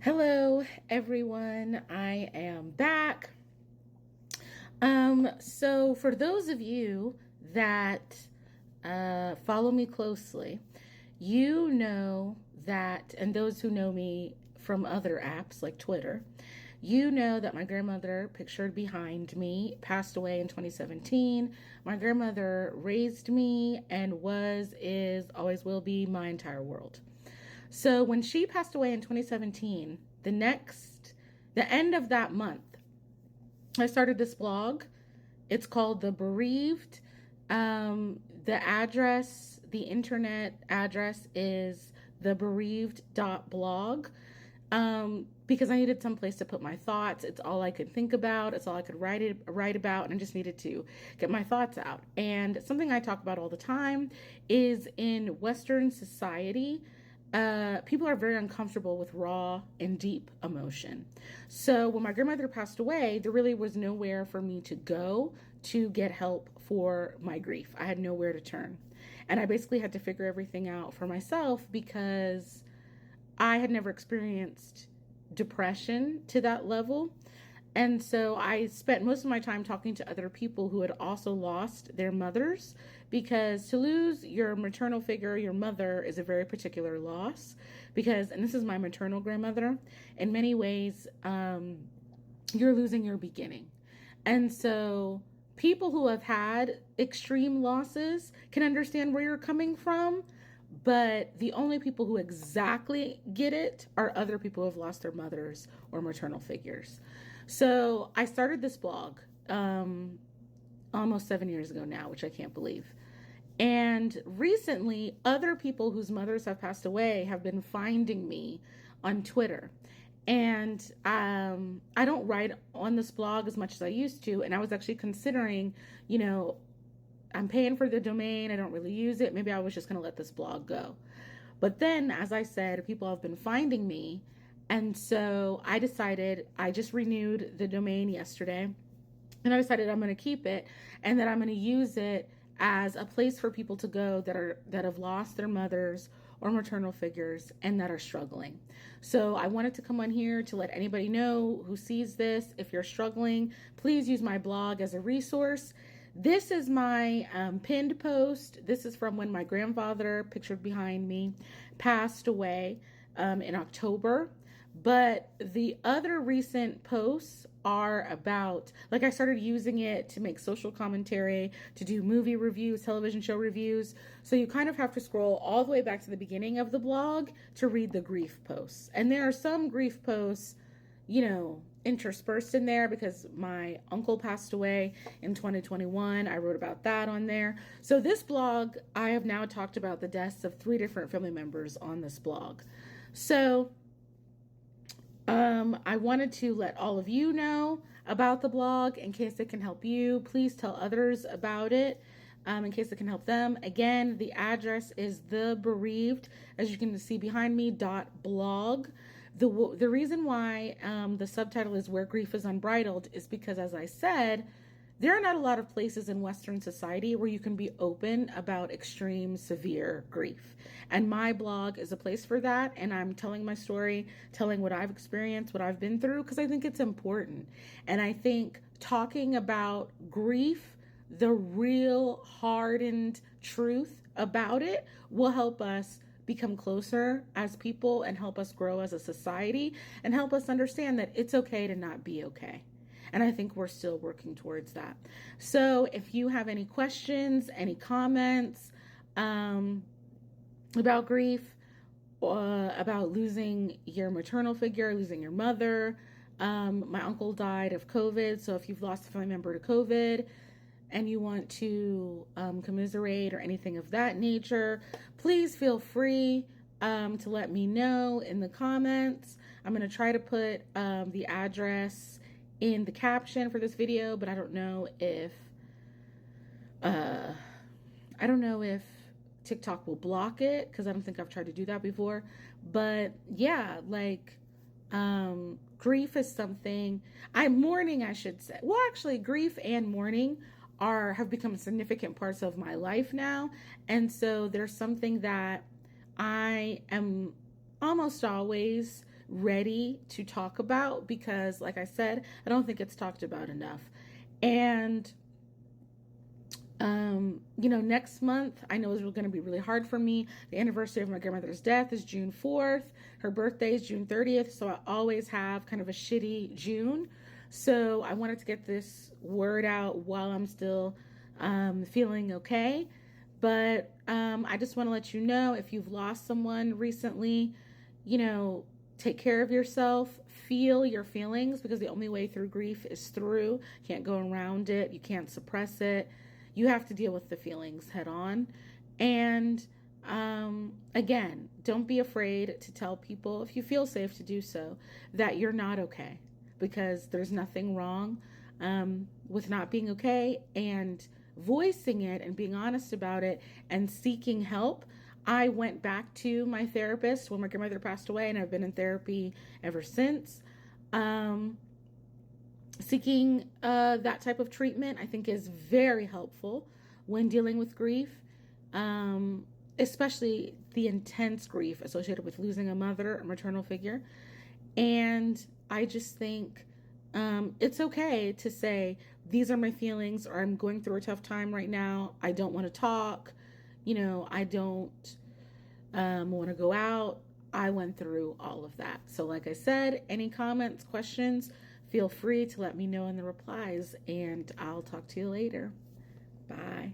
Hello, everyone. I am back. So for those of you that follow me closely, you know that, and those who know me from other apps like Twitter, you know that my grandmother, pictured behind me, passed away in 2017. My grandmother raised me and is, always will be my entire world. So when she passed away in 2017, the end of that month, I started this blog. It's called The Bereaved. The internet address is thebereaved.blog. Because I needed some place to put my thoughts. It's all I could think about. It's all I could write about, and I just needed to get my thoughts out. And something I talk about all the time is in Western society, people are very uncomfortable with raw and deep emotion. So when my grandmother passed away, there really was nowhere for me to go to get help for my grief. I had nowhere to turn. And I basically had to figure everything out for myself because I had never experienced depression to that level. And so I spent most of my time talking to other people who had also lost their mothers, because to lose your maternal figure, your mother, is a very particular loss. And this is my maternal grandmother, in many ways, you're losing your beginning. And so people who have had extreme losses can understand where you're coming from. But the only people who exactly get it are other people who have lost their mothers or maternal figures. So I started this blog almost 7 years ago now, which I can't believe. And recently, other people whose mothers have passed away have been finding me on Twitter. And I don't write on this blog as much as I used to. And I was actually considering, I'm paying for the domain. I don't really use it. Maybe I was just going to let this blog go. But then, as I said, people have been finding me. And so I just renewed the domain yesterday. And I decided I'm going to keep it and that I'm going to use it as a place for people to go that have lost their mothers or maternal figures and that are struggling. So I wanted to come on here to let anybody know who sees this. If you're struggling, please use my blog as a resource. This is my pinned post. This is from when my grandfather, pictured behind me, passed away in October. But the other recent posts are about, I started using it to make social commentary, to do movie reviews, television show reviews. So you kind of have to scroll all the way back to the beginning of the blog to read the grief posts. And there are some grief posts, interspersed in there because my uncle passed away in 2021. I wrote about that on there. So this blog, I have now talked about the deaths of 3 different family members on this blog. So I wanted to let all of you know about the blog in case it can help you. Please tell others about it in case it can help them. Again, the address is thebereaved, as you can see behind me, .blog. The reason why the subtitle is Where Grief is Unbridled is because, as I said, there are not a lot of places in Western society where you can be open about extreme, severe grief. And my blog is a place for that. And I'm telling my story, telling what I've experienced, what I've been through, because I think it's important. And I think talking about grief, the real hardened truth about it, will help us become closer as people and help us grow as a society and help us understand that it's okay to not be okay. And I think we're still working towards that. So if you have any questions, any comments about grief, about losing your maternal figure, losing your mother, my uncle died of COVID. So if you've lost a family member to COVID and you want to commiserate or anything of that nature, please feel free to let me know in the comments. I'm going to try to put the address in the caption for this video, but I don't know if TikTok will block it, because I don't think I've tried to do that before. But yeah, grief is something mourning, I should say. Well, actually, grief and mourning have become significant parts of my life now. And so there's something that I am almost always ready to talk about, because like I said, I don't think it's talked about enough. And next month I know is going to be really hard for me. The anniversary of my grandmother's death is June 4th. Her birthday is June 30th. So I always have kind of a shitty June. So I wanted to get this word out while I'm still feeling okay. But I just want to let you know, if you've lost someone recently, take care of yourself, feel your feelings, because the only way through grief is through. You can't go around it. You can't suppress it. You have to deal with the feelings head on. And again, don't be afraid to tell people, if you feel safe to do so, that you're not okay, because there's nothing wrong with not being okay, and voicing it and being honest about it and seeking help. I went back to my therapist when my grandmother passed away, and I've been in therapy ever since. Seeking that type of treatment, I think, is very helpful when dealing with grief, especially the intense grief associated with losing a mother, a maternal figure. And I just think it's okay to say, these are my feelings, or I'm going through a tough time right now. I don't want to talk. I don't want to go out. I went through all of that. So like I said, any comments, questions, feel free to let me know in the replies, and I'll talk to you later. Bye.